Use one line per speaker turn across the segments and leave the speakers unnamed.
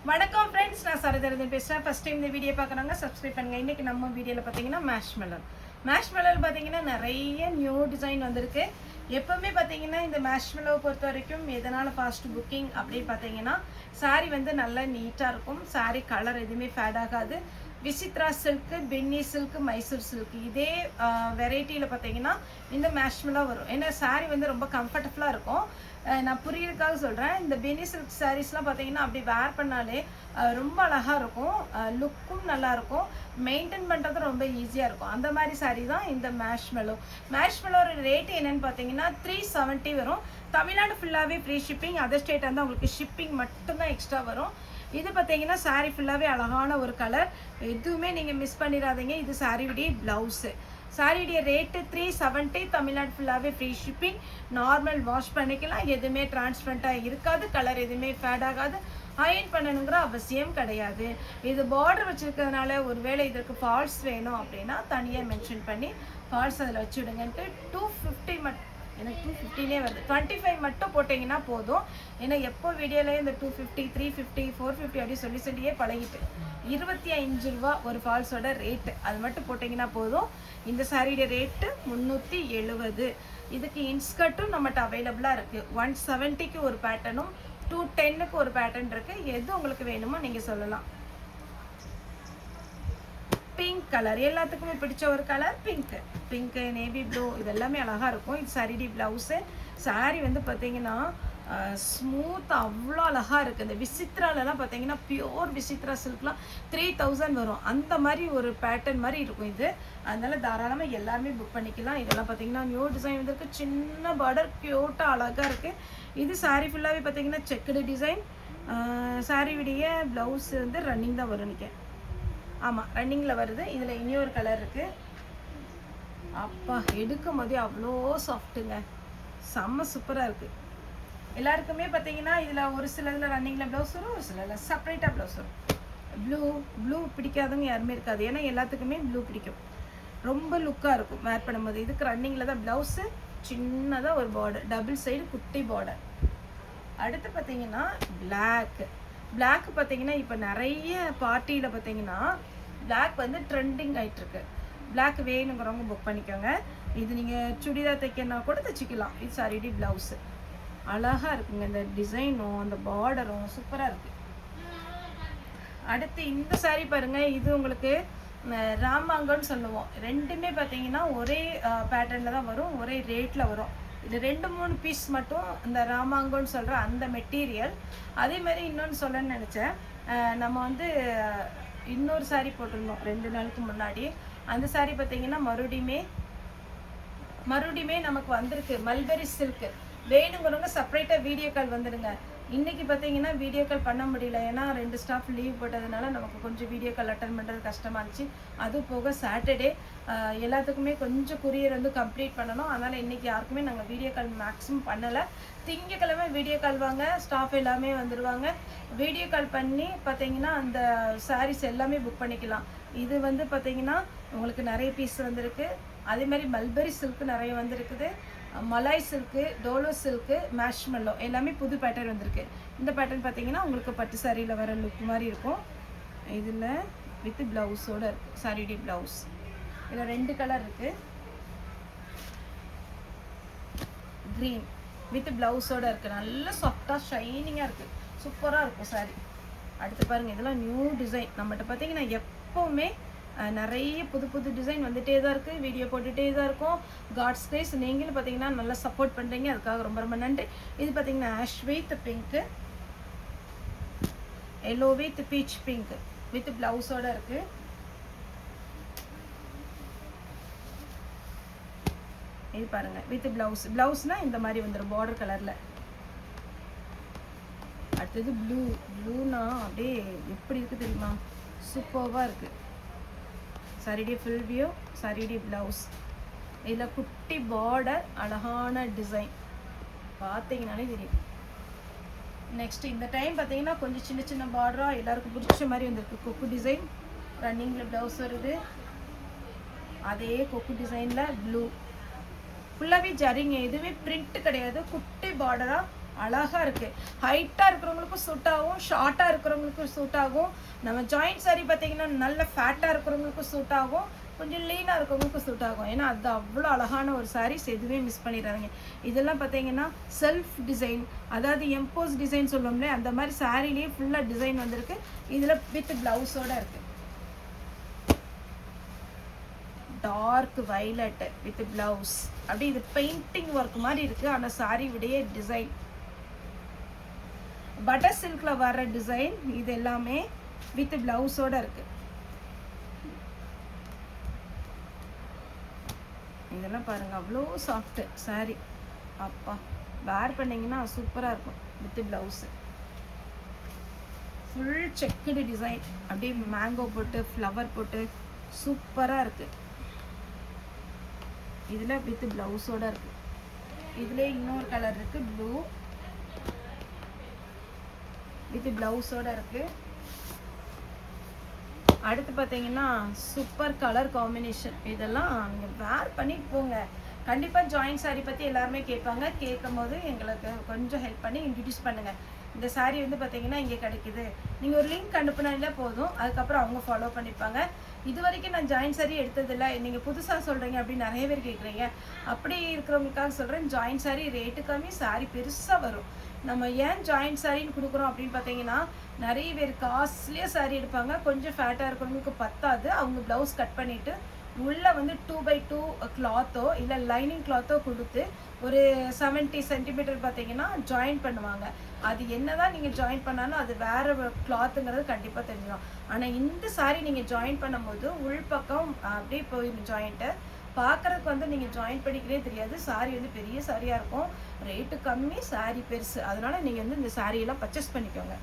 வணக்கம் ஃப்ரெண்ட்ஸ், நான் சரதரதன் பேசுகிறேன். ஃபஸ்ட் டைம் இந்த வீடியோ பார்க்குறாங்க சப்ஸ்கிரைப் பண்ணுங்கள். இன்றைக்கி நம்ம வீடியோவில் பார்த்தீங்கன்னா மேஷ்மெலர் பார்த்தீங்கன்னா நிறைய நியூ டிசைன் வந்திருக்கு. எப்போவுமே பார்த்தீங்கன்னா இந்த மேஷ்மெலோவை பொறுத்த வரைக்கும் எதனால் ஃபாஸ்ட் புக்கிங் அப்படின்னு பார்த்தீங்கன்னா சாரீ வந்து நல்லா நீட்டாக இருக்கும். சாரீ கலர் எதுவுமே ஃபேட் ஆகாது. Vichitra silk, Binny silk, Mysore silk இதே வெரைட்டியில் பார்த்தீங்கன்னா இந்த மேஷ்மெலோ வரும். ஏன்னா சாரீ வந்து ரொம்ப கம்ஃபர்டபுளாக இருக்கும். நான் புரியறதுக்காக சொல்கிறேன். இந்த பென்னி சில்க் சாரீஸ்லாம் பார்த்தீங்கன்னா அப்படி வேர் பண்ணாலே ரொம்ப அழகாக இருக்கும், லுக்கும் நல்லாயிருக்கும், மெயின்டைன் பண்ணுறது ரொம்ப ஈஸியாக இருக்கும். அந்த மாதிரி சாரீ தான் இந்த மேஷ்மெலோட ரேட்டு என்னென்னு பார்த்தீங்கன்னா 370 வரும். தமிழ்நாடு ஃபுல்லாகவே ஃப்ரீ ஷிப்பிங். அதர் ஸ்டேட்டாக இருந்தால் உங்களுக்கு ஷிப்பிங் மட்டும்தான் எக்ஸ்ட்ரா வரும். இது பார்த்தீங்கன்னா சாரீ ஃபுல்லாகவே அழகான ஒரு கலர், எதுவுமே நீங்கள் மிஸ் பண்ணிடாதீங்க. இது சாரியுடைய ப்ளவுஸு. சாரியுடைய ரேட்டு 370. தமிழ்நாடு ஃபுல்லாகவே ஃப்ரீ ஷிப்பிங். நார்மல் வாஷ் பண்ணிக்கலாம், எதுவுமே டிரான்ஸ்பரண்ட்டாக இருக்காது, கலர் எதுவுமே ஃபேட் ஆகாது, அயர்ன் பண்ணணுங்கிற அவசியம் கிடையாது. இது பார்டர் வச்சுருக்கிறதுனால ஒருவேளை இதற்கு ஃபால்ஸ் வேணும் அப்படின்னா தனியாக மென்ஷன் பண்ணி ஃபால்ஸ் அதில் வச்சு விடுங்கன்ட்டு 250 மட்டும், எனக்கு 250 வருது, 25 மட்டும் போட்டிங்கன்னா போதும். ஏன்னா எப்போ வீடியோலேயே இந்த 250, 350, 450 அப்படி சொல்லியே பழகிட்டு 25 ரூபா ஒரு ஃபால்ஸோட ரேட்டு, அது மட்டும் போட்டிங்கன்னா போதும். இந்த சாரியோட ரேட்டு 370. இதுக்கு இன்ஸ்கர்ட்டும் நம்மகிட்ட அவைலபிளாக இருக்குது. 170க்கு ஒரு பேட்டர்னும் 210க்கு ஒரு பேட்டர்ன் இருக்குது. எது உங்களுக்கு வேணுமோ நீங்கள் சொல்லலாம். பிங்க் கலர் எல்லாத்துக்குமே பிடிச்ச ஒரு கலர் பிங்க்கு, நேவி ப்ளூ, இது எல்லாமே அழகாக இருக்கும். இது சாரிடி ப்ளவுஸு. சாரீ வந்து பார்த்தீங்கன்னா ஸ்மூத், அவ்வளோ அழகாக இருக்குது. இந்த விசித்ராலலாம் பார்த்தீங்கன்னா பியோர் விசித்ரா சில்க்லாம் 3000 வரும். அந்த மாதிரி ஒரு பேட்டர்ன் மாதிரி இருக்கும் இது. அதனால் தாராளமாக எல்லாருமே புக் பண்ணிக்கலாம். இதெல்லாம் பார்த்தீங்கன்னா நியூ டிசைன் வந்திருக்கு. சின்ன பார்டர், க்யூட்டாக அழகாக இருக்குது. இது சாரீ ஃபுல்லாகவே பார்த்தீங்கன்னா செக்குடு டிசைன். சாரியுடைய ப்ளவுஸ் வந்து ரன்னிங் தான் வரும். நிற்க ஆமாம், ரன்னிங்கில் வருது. இதில் இன்னொரு கலர் இருக்குது. அப்பா எடுக்கும் போதே அவ்வளோ சாஃப்ட்டுங்க, செம்ம சூப்பராக இருக்குது. எல்லாருக்குமே பார்த்தீங்கன்னா இதில் ஒரு சிலதில் ரன்னிங்கில் ப்ளவுஸ் வரும், ஒரு சிலதில் செப்பரேட்டாக ப்ளவுஸ் வரும். ப்ளூ பிடிக்காதவங்க யாருமே இருக்காது. ஏன்னா எல்லாத்துக்குமே ப்ளூ பிடிக்கும், ரொம்ப லுக்காக இருக்கும் வேர் பண்ணும்போது. இதுக்கு ரன்னிங்கில் தான் ப்ளவுஸு, சின்னதாக ஒரு பார்டர், டபுள் சைடு குட்டி பார்டர். அடுத்து பார்த்தீங்கன்னா பிளாக் பார்த்தீங்கன்னா இப்போ நிறைய பார்ட்டியில் பார்த்தீங்கன்னா பிளாக் வந்து ட்ரெண்டிங் ஆகிட்டுருக்கு. பிளாக் வேணுங்கிறவங்க புக் பண்ணிக்கோங்க. இது நீங்கள் சுடிதார் தைக்கனா கூட தைச்சிக்கலாம். இது சாரிடி ப்ளவுஸு அழகாக இருக்குங்க. இந்த டிசைனும் அந்த பார்டரும் சூப்பராக இருக்குது. அடுத்து இந்த சாரீ பாருங்கள். இது உங்களுக்கு ராமாங்கன்னு சொல்லுவோம். ரெண்டுமே பார்த்தீங்கன்னா ஒரே பேட்டர்னில் தான் வரும், ஒரே ரேட்டில் வரும். இது 2-3 பீஸ் மட்டும் இந்த ராமாங்கன்னு சொல்கிற அந்த மெட்டீரியல். அதே மாதிரி இன்னொன்று சொல்லணும்னு நினச்சேன். நம்ம வந்து இன்னொரு சாரீ போட்டிருந்தோம் 2 நாளுக்கு முன்னாடி. அந்த சாரீ பார்த்தீங்கன்னா மறுபடியுமே நமக்கு வந்திருக்கு. மல்பெரி சில்க்கு வேணுங்கிறவங்க செப்பரேட்டாக வீடியோ கால் வந்துடுங்க. இன்றைக்கி பார்த்தீங்கன்னா வீடியோ கால் பண்ண முடியல, ஏன்னா 2 ஸ்டாஃப் லீவ் போட்டதுனால நமக்கு கொஞ்சம் வீடியோ கால் அட்டன் பண்ணுறது கஷ்டமாக இருந்துச்சு. அது போக சாட்டர்டே எல்லாத்துக்குமே கொஞ்சம் குரியர் வந்து கம்ப்ளீட் பண்ணணும். அதனால் இன்றைக்கி யாருக்குமே நாங்கள் வீடியோ கால் மேக்ஸிமம் பண்ணலை. திங்கக்கிழமை வீடியோ கால் வாங்க, ஸ்டாஃப் எல்லாமே வந்துடுவாங்க. வீடியோ கால் பண்ணி பார்த்தீங்கன்னா அந்த சாரீஸ் எல்லாமே புக் பண்ணிக்கலாம். இது வந்து பார்த்தீங்கன்னா உங்களுக்கு நிறைய பீஸ் வந்திருக்கு. அதே மாதிரி மல்பெரி சில்க்கு நிறைய வந்திருக்குது. மலாய் சில்க்கு, டோலோ சில்க்கு, மேஷ்மெல்லோ எல்லாமே புது பேட்டர்ன் வந்திருக்கு. இந்த பேட்டர்ன் பார்த்தீங்கன்னா உங்களுக்கு பட்டு சாரியில் வர லுக் மாதிரி இருக்கும். இதில் வித் ப்ளவுஸோடு இருக்குது. சாரியுடைய ப்ளவுஸ் இதில் 2 கலர் இருக்குது. க்ரீன் வித் ப்ளவுஸோடு இருக்குது. நல்ல சாஃப்டாக ஷைனிங்காக இருக்குது, சூப்பராக இருக்கும் சாரி. அடுத்து பாருங்கள், இதெல்லாம் நியூ டிசைன். நம்மகிட்ட பார்த்தீங்கன்னா எப்போவுமே நிறைய புது டிசைன் வந்துகிட்டே தான் இருக்குது, வீடியோ போட்டுகிட்டே தான் இருக்கும். காட்ஸ் கிரேஸ், நீங்களும் பார்த்தீங்கன்னா நல்லா சப்போர்ட் பண்ணுறீங்க, அதுக்காக ரொம்ப நன்றி. இது பார்த்தீங்கன்னா ash with pink, yellow with peach pink with ப்ளவுஸோடு இருக்குது. இது பாருங்கள் வித் ப்ளவுஸ்னால் இந்த மாதிரி வந்துடும் பார்டர் கலரில். அடுத்தது ப்ளூனா அப்படியே எப்படி இருக்குது தெரியுமா, சூப்பராக இருக்குது. சாரியுடைய ஃபுல் வியூ, சாரியுடைய ப்ளவுஸ். இதில் குட்டி பார்டர், அழகான டிசைன் பார்த்தீங்கன்னாலே தெரியும். நெக்ஸ்ட்டு இந்த டைம் பார்த்தீங்கன்னா கொஞ்சம் சின்ன பார்டராக எல்லாருக்கும் பிடிச்ச மாதிரி வந்திருக்கு. கொக்கு டிசைன், ரன்னிங்கில் ப்ளவுஸ் வருது. அதே கொக்கு டிசைனில் ப்ளூ ஃபுல்லாகவே ஜரிங்க, எதுவுமே பிரிண்ட்டு கிடையாது. குட்டி பார்டராக அழகாக இருக்குது. ஹைட்டாக இருக்கிறவங்களுக்கும் சூட் ஆகும், ஷார்ட்டாக இருக்கிறவங்களுக்கும் சூட் ஆகும். நம்ம ஜாயிண்ட் சாரி பார்த்தீங்கன்னா நல்ல ஃபேட்டாக இருக்கிறவங்களுக்கும் சூட் ஆகும், கொஞ்சம் லீனாக இருக்கவங்களுக்கும் சூட் ஆகும். ஏன்னா அது அவ்வளோ அழகான ஒரு சாரீஸ், எதுவுமே மிஸ் பண்ணிடுறாங்க. இதெல்லாம் பார்த்தீங்கன்னா செல்ஃப் டிசைன், அதாவது எம்போஸ் டிசைன் சொல்லுவோம்லே அந்த மாதிரி சாரீலேயே ஃபுல்லாக டிசைன் வந்திருக்கு. இதில் வித் ப்ளவுஸோடு இருக்குது. டார்க் வயலட் வித் ப்ளவுஸ், அப்படி இது பெயிண்டிங் ஒர்க் மாதிரி இருக்குது. ஆனால் சாரி விடைய டிசைன் பட்டர் சில்கில் வர்ற டிசைன், இது எல்லாமே வித் ப்ளவுஸோடு இருக்குது. இதெல்லாம் பாருங்கள் அவ்வளோ சாஃப்ட்டு சாரி. அப்பா வேர் பண்ணிங்கன்னா சூப்பராக இருக்கும். With blouse full checked design, அப்படியே மேங்கோ போட்டு ஃப்ளவர் போட்டு சூப்பராக இருக்குது. இதில் வித் ப்ளவுஸோடு இருக்குது. இதில் இன்னொரு கலர் இருக்குது, ப்ளூ வித் ப்ளவுஸோடு இருக்குது. அடுத்து பார்த்தீங்கன்னா சூப்பர் கலர் காம்பினேஷன். இதெல்லாம் நீங்கள் வேர் பண்ணிட்டு போங்க. கண்டிப்பாக ஜாயிண்ட் சாரீ பற்றி எல்லாருமே கேட்பாங்க. கேட்கும் போது எங்களுக்கு கொஞ்சம் ஹெல்ப் பண்ணி இன்ட்ரடியூஸ் பண்ணுங்கள். இந்த சாரீ வந்து பார்த்தீங்கன்னா இங்கே கிடைக்குது, நீங்கள் ஒரு லிங்க் அனுப்புனாலே போதும், அதுக்கப்புறம் அவங்க ஃபாலோ பண்ணிப்பாங்க. இது வரைக்கும் நான் ஜாயிண்ட் சாரீ எடுத்ததில்லை, நீங்கள் புதுசாக சொல்கிறீங்க அப்படின்னு நிறைய பேர் கேட்குறீங்க. அப்படி இருக்கிறவங்களுக்காக சொல்கிறேன், ஜாயிண்ட் சாரீ ரேட்டு கம்மி, சாரீ பெருசாக வரும். நம்ம ஏன் ஜாயிண்ட் சாரின்னு கொடுக்குறோம் அப்படின்னு பார்த்தீங்கன்னா, நிறைய பேர் காஸ்ட்லியாக சாரீ எடுப்பாங்க, கொஞ்சம் ஃபேட்டாக இருக்கிறவங்களுக்கு பத்தாது. அவங்க ப்ளவுஸ் கட் பண்ணிவிட்டு உள்ளே வந்து 2x2 கிளாத்தோ இல்லை லைனிங் கிளாத்தோ கொடுத்து ஒரு 70 சென்டிமீட்டர் பார்த்தீங்கன்னா ஜாயின் பண்ணுவாங்க. அது என்ன தான் நீங்கள் ஜாயின் பண்ணாலும் அது வேறு கிளாத்துங்கிறது கண்டிப்பாக தெரிஞ்சிடும். ஆனால் இந்த சாரீ நீங்கள் ஜாயின் பண்ணும்போது உள்பக்கம் அப்படியே போயிடும் ஜாயிண்ட்டு. பார்க்குறதுக்கு வந்து நீங்கள் ஜாயின் பண்ணிக்கிறே தெரியாது. சாரீ வந்து பெரிய சாரியாக இருக்கும், ரேட்டு கம்மி, சாரீ பெருசு. அதனால் நீங்கள் வந்து இந்த சாரியெல்லாம் பர்ச்சேஸ் பண்ணிக்கோங்க.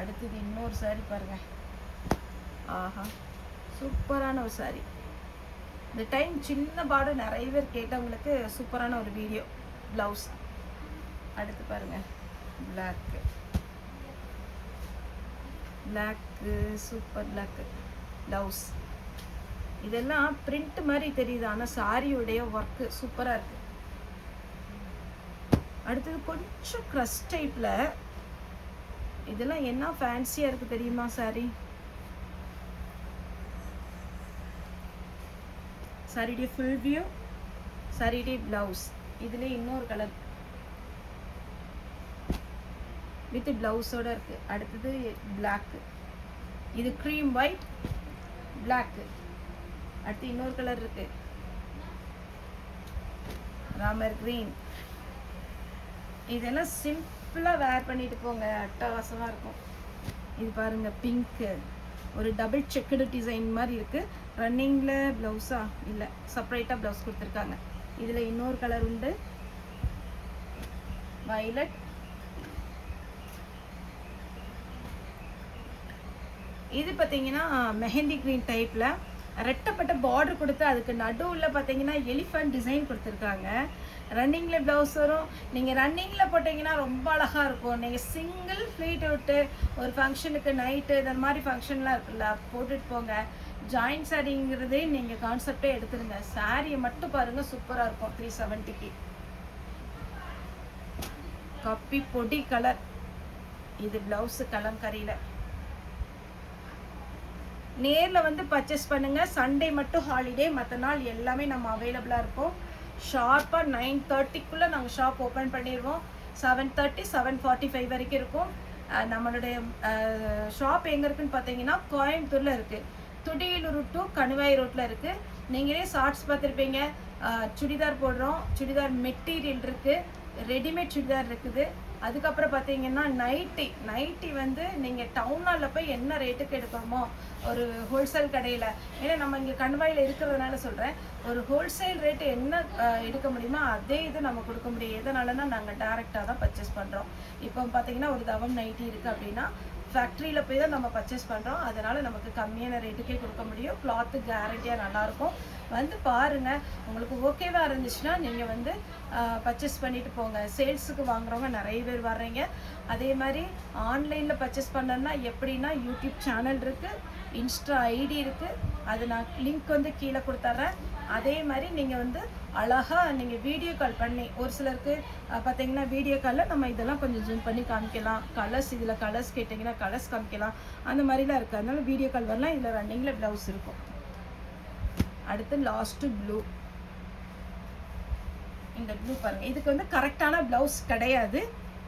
அடுத்தது இன்னொரு சாரீ பாருங்கள். ஆஹா சூப்பரான ஒரு சாரீ. இந்த டைம் சின்ன பார்டர் நிறைய பேர் கேட்டவங்களுக்கு சூப்பரான ஒரு வீடியோ. ப்ளவுஸ் அடுத்து பாருங்கள், பிளாக்கு சூப்பர் பிளாக்கு ப்ளவுஸ். இதெல்லாம் பிரிண்ட் மாதிரி தெரியுது, ஆனால் சாரியுடைய ஒர்க்கு சூப்பராக இருக்குது. அடுத்தது கொஞ்சம் க்ரஷ் டைப்பில். இதெல்லாம் என்ன ஃபேன்சியாக இருக்குது தெரியுமா சாரி. சாரியுடைய ஃபுல் வியூ, சாரியுடைய ப்ளவுஸ். இதில் இன்னொரு கலர் வித் ப்ளவுஸோடு இருக்குது. அடுத்தது பிளாக்கு, இது க்ரீம் ஒயிட் பிளாக்கு. அடுத்து இன்னொரு கலர் இருக்குது, ராமர் க்ரீன். இதெல்லாம் சிம்பிளாக வேர் பண்ணிட்டு போங்க, அட்டகாசமாக இருக்கும். இது பாருங்கள் பிங்க்கு, ஒரு டபுள் செக்குடு டிசைன் மாதிரி இருக்குது. ரன்னிங்கில் ப்ளவுஸா இல்லை, செப்பரேட்டாக ப்ளவுஸ் கொடுத்துருக்காங்க. இதில் இன்னொரு கலர் உண்டு, வயலட். இது பார்த்தீங்கன்னா மெஹந்தி க்ரீன் டைப்பில் ரெட்டப்பட்ட பார்டர் கொடுத்து அதுக்கு நடுவில் பார்த்தீங்கன்னா எலிஃபண்ட் டிசைன் கொடுத்துருக்காங்க. ரன்னிங்கில் ப்ளவுஸ் வரும். நீங்கள் ரன்னிங்கில் போட்டிங்கன்னா ரொம்ப அழகாக இருக்கும். நீங்கள் சிங்கிள் ஃப்ளீட் விட்டு ஒரு ஃபங்க்ஷனுக்கு நைட்டு இந்த மாதிரி ஃபங்க்ஷன்லாம் இருக்குல்ல, போட்டுட்டு போங்க. ஜாயிண்ட் சாரிங்கிறதே நீங்கள் கான்செப்டே எடுத்துருங்க. சாரியை மட்டும் பாருங்கள், சூப்பராக இருக்கும். 370க்கு காப்பி பொடி கலர். இது ப்ளவுஸு கலங்கரியில். நேரில் வந்து பர்ச்சேஸ் பண்ணுங்கள். சண்டே மட்டும் ஹாலிடே, மற்ற நாள் எல்லாமே நம்ம அவைலபிளாக இருப்போம். ஷார்ப்பாக 9:30க்குள்ளே நாங்கள் ஷாப் ஓப்பன் பண்ணிடுவோம். 7:30 7:45 வரைக்கும் இருக்கும். நம்மளுடைய ஷாப் எங்கே இருக்குதுன்னு பார்த்தீங்கன்னா கோயம்புத்தூரில் இருக்குது. துடியலூர் டு கணுவாய் ரோட்டில் இருக்குது. நீங்களே ஷார்ட்ஸ் பார்த்துருப்பீங்க. சுடிதார் போடுறோம், சுடிதார் மெட்டீரியல் இருக்குது, ரெடிமேட் சுடிதார் இருக்குது. அதுக்கப்புறம் பார்த்தீங்கன்னா நைட்டி வந்து நீங்கள் டவுனில் போய் என்ன ரேட்டுக்கு எடுக்கணுமோ ஒரு ஹோல்சேல் கடையில், ஏன்னா நம்ம இங்கே கணுவாயில் இருக்கிறதுனால சொல்கிறேன், ஒரு ஹோல்சேல் ரேட்டு என்ன எடுக்க முடியுமோ அதே இது நம்ம கொடுக்க முடியும். எதனாலனா நாங்கள் டேரெக்டாக தான் பர்ச்சேஸ் பண்ணுறோம். இப்போ பார்த்தீங்கன்னா ஒரு தவம் நைட்டி இருக்குது அப்படின்னா ஃபேக்ட்ரியில் போய் தான் நம்ம பர்ச்சேஸ் பண்ணுறோம். அதனால் நமக்கு கம்மியான ரேட்டுக்கே கொடுக்க முடியும். கிளாத்து கேரண்டியாக நல்லாயிருக்கும். வந்து பாருங்கள், உங்களுக்கு ஓகேவாக இருந்துச்சுன்னா நீங்கள் வந்து பர்ச்சேஸ் பண்ணிவிட்டு போங்க. சேல்ஸுக்கு வாங்குறவங்க நிறைய பேர் வர்றீங்க. அதே மாதிரி ஆன்லைனில் பர்ச்சேஸ் பண்ணணுன்னா எப்படின்னா யூடியூப் சேனல் இருக்குது, இன்ஸ்டா ஐடி இருக்குது. அது நான் லிங்க் வந்து கீழே கொடுத்துட்றேன். அதே மாதிரி நீங்கள் வந்து அழகாக நீங்கள் வீடியோ கால் பண்ணி ஒரு சிலருக்கு பார்த்தீங்கன்னா வீடியோ காலில் நம்ம இதெல்லாம் கொஞ்சம் ஜூம் பண்ணி காமிக்கலாம், கலர்ஸ் இதில் கலர்ஸ் கேட்டிங்கன்னா கலர்ஸ் காமிக்கலாம், அந்த மாதிரிலாம் இருக்குது. அதனால வீடியோ கால் வரலாம். இதில் ரன்னிங்கில் ப்ளவுஸ் இருக்கும். அடுத்து லாஸ்ட்டு ப்ளூ. இந்த ப்ளூ பாருங்கள், இதுக்கு வந்து கரெக்டான ப்ளவுஸ் கிடையாது.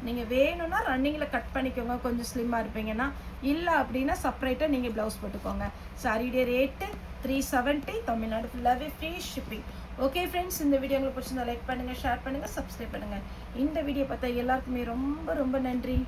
நீங்கள் வேணும்னா ரன்னிங்கில் கட் பண்ணிக்கோங்க, கொஞ்சம் ஸ்லிம்மாக இருப்பீங்கன்னா. இல்லை அப்படின்னா செப்பரேட்டாக நீங்கள் ப்ளவுஸ் போட்டுக்கோங்க. சாரியுடைய ரேட்டு 370, தமிழ்நாடு ஃபுல்லாகவே ஃப்ரீ ஷிப்பிங். ஓகே ஃப்ரெண்ட்ஸ், இந்த வீடியோ உங்களுக்கு பிடிச்சிருந்தா லைக் பண்ணுங்கள், ஷேர் பண்ணுங்கள், சப்ஸ்கிரைப் பண்ணுங்கள். இந்த வீடியோ பார்த்தா எல்லாருக்குமே ரொம்ப ரொம்ப நன்றி.